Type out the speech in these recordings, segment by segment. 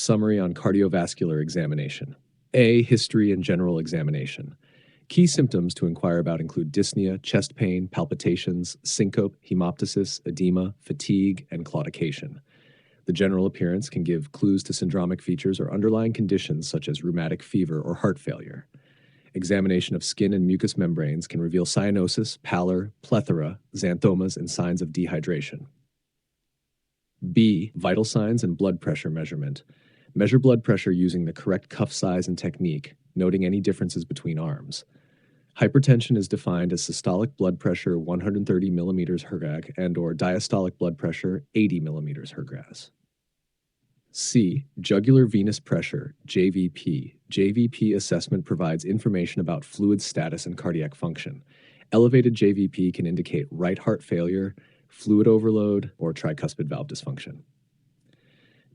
Summary on cardiovascular examination. A. History and general examination. Key symptoms to inquire about include dyspnea, chest pain, palpitations, syncope, hemoptysis, edema, fatigue, and claudication. The general appearance can give clues to syndromic features or underlying conditions such as rheumatic fever or heart failure. Examination of skin and mucous membranes can reveal cyanosis, pallor, plethora, xanthomas, and signs of dehydration. B. Vital signs and blood pressure measurement. Measure blood pressure using the correct cuff size and technique, noting any differences between arms. Hypertension is defined as systolic blood pressure 130 millimeters Hg and/or diastolic blood pressure 80 millimeters Hg. C. Jugular venous pressure, JVP. JVP assessment provides information about fluid status and cardiac function. Elevated JVP can indicate right heart failure, fluid overload, or tricuspid valve dysfunction.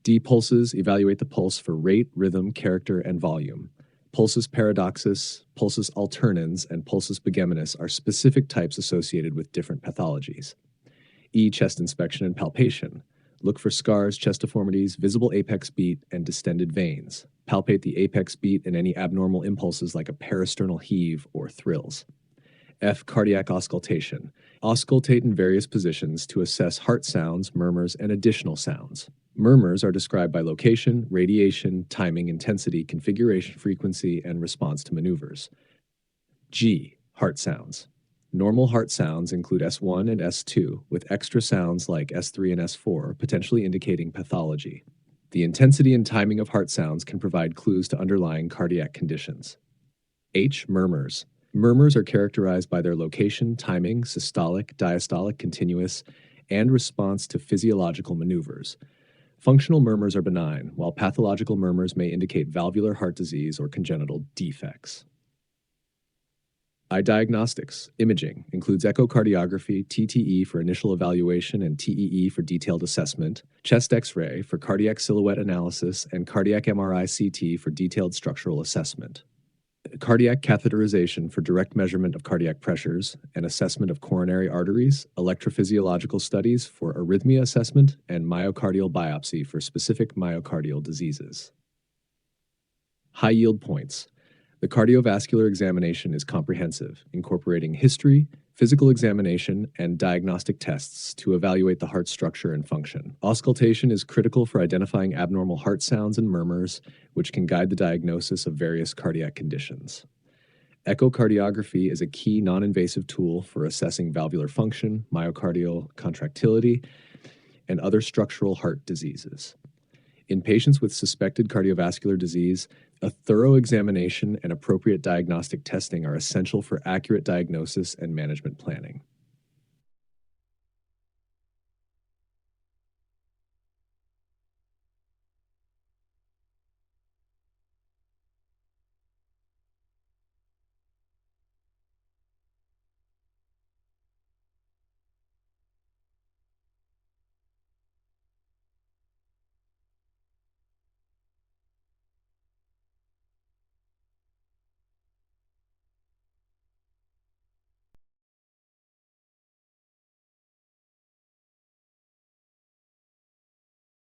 D. Pulses evaluate the pulse for rate, rhythm, character, and volume. Pulsus paradoxus, pulsus alternans, and pulsus bigeminus are specific types associated with different pathologies. E. Chest inspection and palpation. Look for scars, chest deformities, visible apex beat, and distended veins. Palpate the apex beat and any abnormal impulses like a parasternal heave or thrills. F. Cardiac auscultation. Auscultate in various positions to assess heart sounds, murmurs, and additional sounds. Murmurs are described by location, radiation, timing, intensity, configuration, frequency, and response to maneuvers. G. Heart sounds. Normal heart sounds include S1 and S2, with extra sounds like S3 and S4, potentially indicating pathology. The intensity and timing of heart sounds can provide clues to underlying cardiac conditions. H. Murmurs. Murmurs are characterized by their location, timing, systolic, diastolic, continuous, and response to physiological maneuvers. Functional murmurs are benign, while pathological murmurs may indicate valvular heart disease or congenital defects. I. Diagnostics. Imaging includes echocardiography, TTE for initial evaluation and TEE for detailed assessment, chest X-ray for cardiac silhouette analysis, and cardiac MRI-CT for detailed structural assessment. Cardiac catheterization for direct measurement of cardiac pressures and assessment of coronary arteries, electrophysiological studies for arrhythmia assessment, and myocardial biopsy for specific myocardial diseases. High yield points. The cardiovascular examination is comprehensive, incorporating history, physical examination, and diagnostic tests to evaluate the heart structure and function. Auscultation is critical for identifying abnormal heart sounds and murmurs, which can guide the diagnosis of various cardiac conditions. Echocardiography is a key non-invasive tool for assessing valvular function, myocardial contractility, and other structural heart diseases. In patients with suspected cardiovascular disease, a thorough examination and appropriate diagnostic testing are essential for accurate diagnosis and management planning.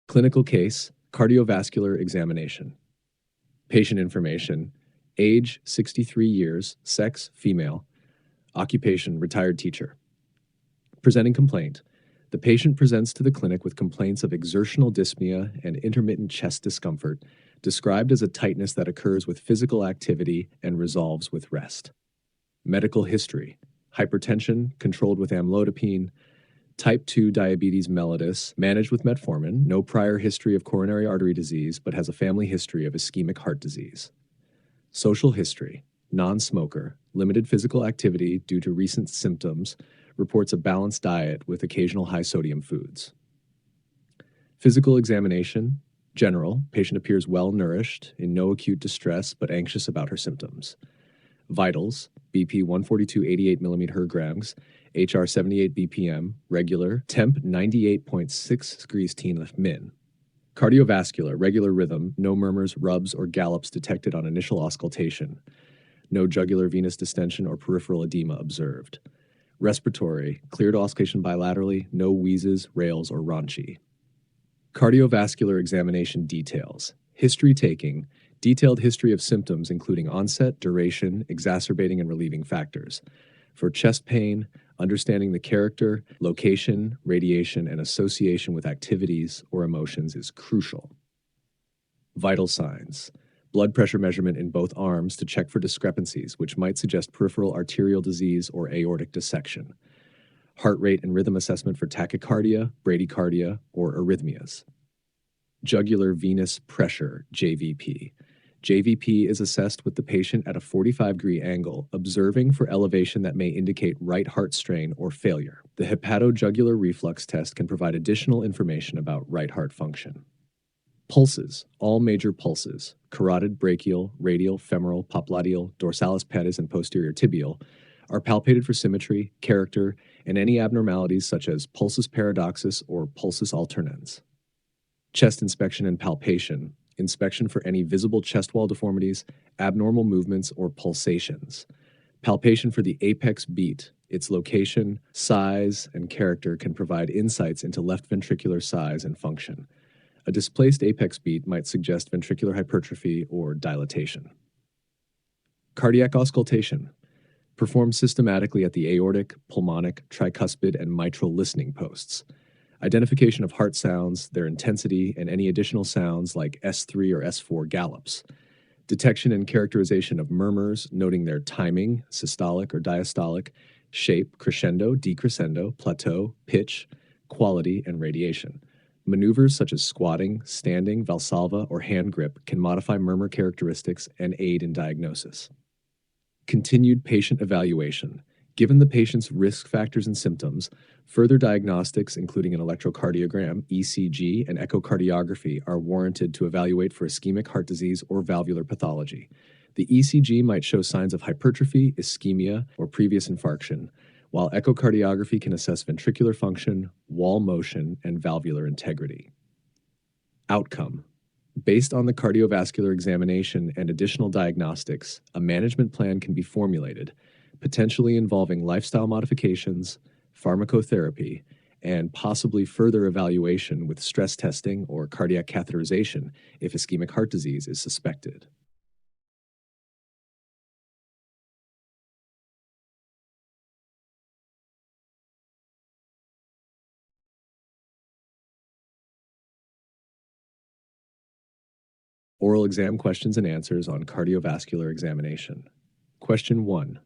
Clinical case, cardiovascular examination. Patient information, age 63 years, sex female, occupation retired teacher. Presenting complaint. The patient presents to the clinic with complaints of exertional dyspnea and intermittent chest discomfort, described as a tightness that occurs with physical activity and resolves with rest. Medical history, hypertension controlled with amlodipine, Type 2 diabetes mellitus, managed with metformin, no prior history of coronary artery disease, but has a family history of ischemic heart disease. Social history, non-smoker, limited physical activity due to recent symptoms, reports a balanced diet with occasional high-sodium foods. Physical examination, general, patient appears well-nourished, in no acute distress, but anxious about her symptoms. Vitals, BP 142/88 mmHg, HR 78 BPM, regular, temp 98.6 degrees T min. Cardiovascular, regular rhythm, no murmurs, rubs, or gallops detected on initial auscultation. No jugular venous distension or peripheral edema observed. Respiratory, cleared auscultation bilaterally, no wheezes, rales, or raunchy. Cardiovascular examination details. History taking, detailed history of symptoms including onset, duration, exacerbating and relieving factors. For chest pain, understanding the character, location, radiation, and association with activities or emotions is crucial. Vital signs. Blood pressure measurement in both arms to check for discrepancies, which might suggest peripheral arterial disease or aortic dissection. Heart rate and rhythm assessment for tachycardia, bradycardia, or arrhythmias. Jugular venous pressure, JVP. JVP is assessed with the patient at a 45-degree angle, observing for elevation that may indicate right heart strain or failure. The hepatojugular reflux test can provide additional information about right heart function. Pulses, all major pulses, carotid, brachial, radial, femoral, popliteal, dorsalis pedis, and posterior tibial, are palpated for symmetry, character, and any abnormalities such as pulsus paradoxus or pulsus alternans. Chest inspection and palpation, inspection for any visible chest wall deformities, abnormal movements, or pulsations. Palpation for the apex beat, its location, size, and character can provide insights into left ventricular size and function. A displaced apex beat might suggest ventricular hypertrophy or dilatation. Cardiac auscultation, performed systematically at the aortic, pulmonic, tricuspid, and mitral listening posts. Identification of heart sounds, their intensity, and any additional sounds like S3 or S4 gallops. Detection and characterization of murmurs, noting their timing, systolic or diastolic, shape, crescendo, decrescendo, plateau, pitch, quality, and radiation. Maneuvers such as squatting, standing, valsalva, or hand grip can modify murmur characteristics and aid in diagnosis. Continued patient evaluation. Given the patient's risk factors and symptoms, further diagnostics, including an electrocardiogram, ECG, and echocardiography, are warranted to evaluate for ischemic heart disease or valvular pathology. The ECG might show signs of hypertrophy, ischemia, or previous infarction, while echocardiography can assess ventricular function, wall motion, and valvular integrity. Outcome. Based on the cardiovascular examination and additional diagnostics, a management plan can be formulated, potentially involving lifestyle modifications, pharmacotherapy, and possibly further evaluation with stress testing or cardiac catheterization if ischemic heart disease is suspected. Oral exam questions and answers on cardiovascular examination. Question 1.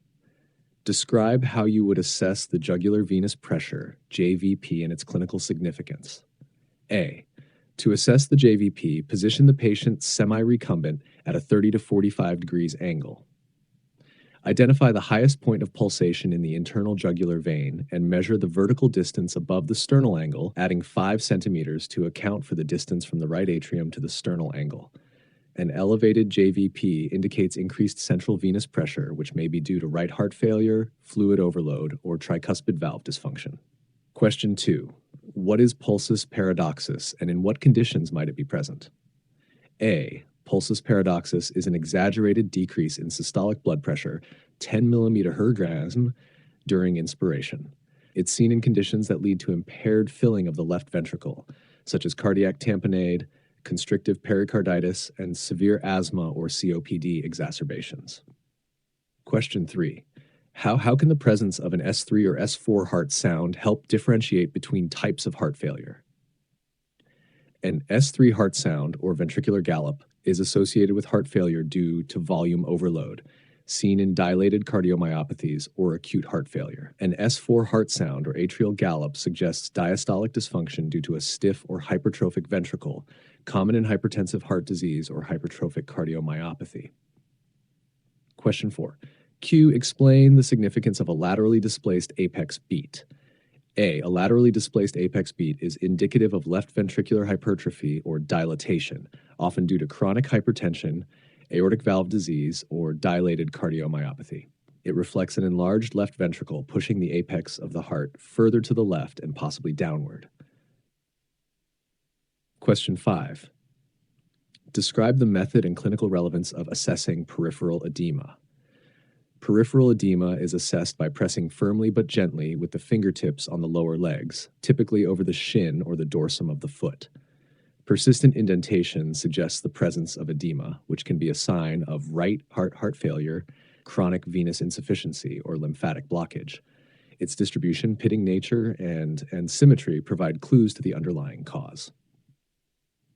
Describe how you would assess the jugular venous pressure, JVP, and its clinical significance. A. To assess the JVP, position the patient semi-recumbent at a 30 to 45 degrees angle. Identify the highest point of pulsation in the internal jugular vein and measure the vertical distance above the sternal angle, adding 5 centimeters to account for the distance from the right atrium to the sternal angle. An elevated JVP indicates increased central venous pressure, which may be due to right heart failure, fluid overload, or tricuspid valve dysfunction. Question 2. What is pulsus paradoxus, and in what conditions might it be present? A. Pulsus paradoxus is an exaggerated decrease in systolic blood pressure, 10 mmHg, during inspiration. It's seen in conditions that lead to impaired filling of the left ventricle, such as cardiac tamponade, constrictive pericarditis, and severe asthma or COPD exacerbations. Question 3. How can the presence of an S3 or S4 heart sound help differentiate between types of heart failure? An S3 heart sound, or ventricular gallop, is associated with heart failure due to volume overload, seen in dilated cardiomyopathies or acute heart failure. An S4 heart sound, or atrial gallop, suggests diastolic dysfunction due to a stiff or hypertrophic ventricle, common in hypertensive heart disease or hypertrophic cardiomyopathy. Question 4. Q. Explain the significance of a laterally displaced apex beat. A laterally displaced apex beat is indicative of left ventricular hypertrophy or dilatation, often due to chronic hypertension, aortic valve disease, or dilated cardiomyopathy. It reflects an enlarged left ventricle pushing the apex of the heart further to the left and possibly downward. Question 5. Describe the method and clinical relevance of assessing peripheral edema. Peripheral edema is assessed by pressing firmly but gently with the fingertips on the lower legs, typically over the shin or the dorsum of the foot. Persistent indentation suggests the presence of edema, which can be a sign of right heart failure, chronic venous insufficiency, or lymphatic blockage. Its distribution, pitting nature, and symmetry provide clues to the underlying cause.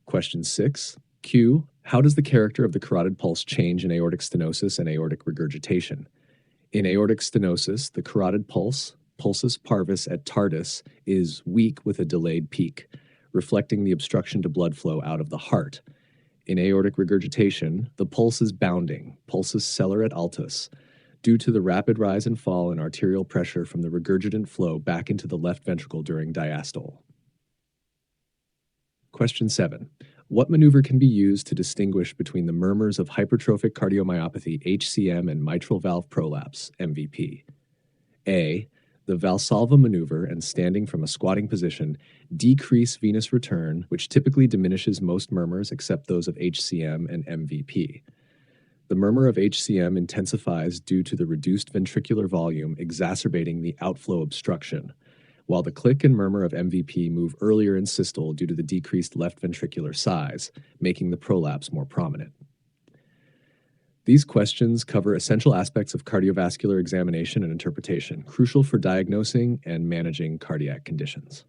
Question 6. Q. How does the character of the carotid pulse change in aortic stenosis and aortic regurgitation? In aortic stenosis, the carotid pulse, pulsus parvis et tardus, is weak with a delayed peak, reflecting the obstruction to blood flow out of the heart. In aortic regurgitation, the pulse is bounding, pulsus celer et altus, due to the rapid rise and fall in arterial pressure from the regurgitant flow back into the left ventricle during diastole. Question 7. What maneuver can be used to distinguish between the murmurs of hypertrophic cardiomyopathy, HCM, and mitral valve prolapse, MVP? A. The Valsalva maneuver and standing from a squatting position decrease venous return, which typically diminishes most murmurs except those of HCM and MVP. The murmur of HCM intensifies due to the reduced ventricular volume exacerbating the outflow obstruction, while the click and murmur of MVP move earlier in systole due to the decreased left ventricular size, making the prolapse more prominent. These questions cover essential aspects of cardiovascular examination and interpretation, crucial for diagnosing and managing cardiac conditions.